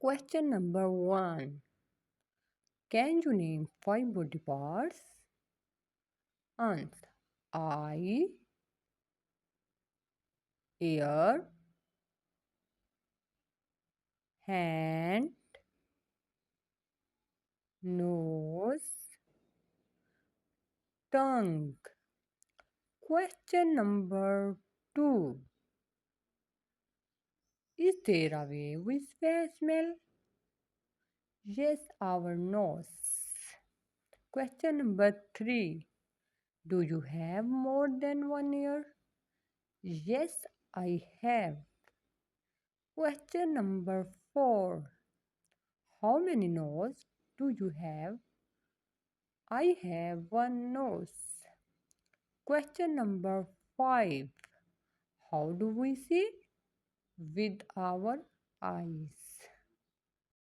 Question number 1. Can you name 5 body parts? Answer. Eye, ear, hand, nose, tongue. Question number 2. Is there a way we smell? Yes, our nose. Question number 3. Do you have more than one ear? Yes, I have. Question number 4. How many noses do you have? I have one nose. Question number 5. How do we see? With our eyes.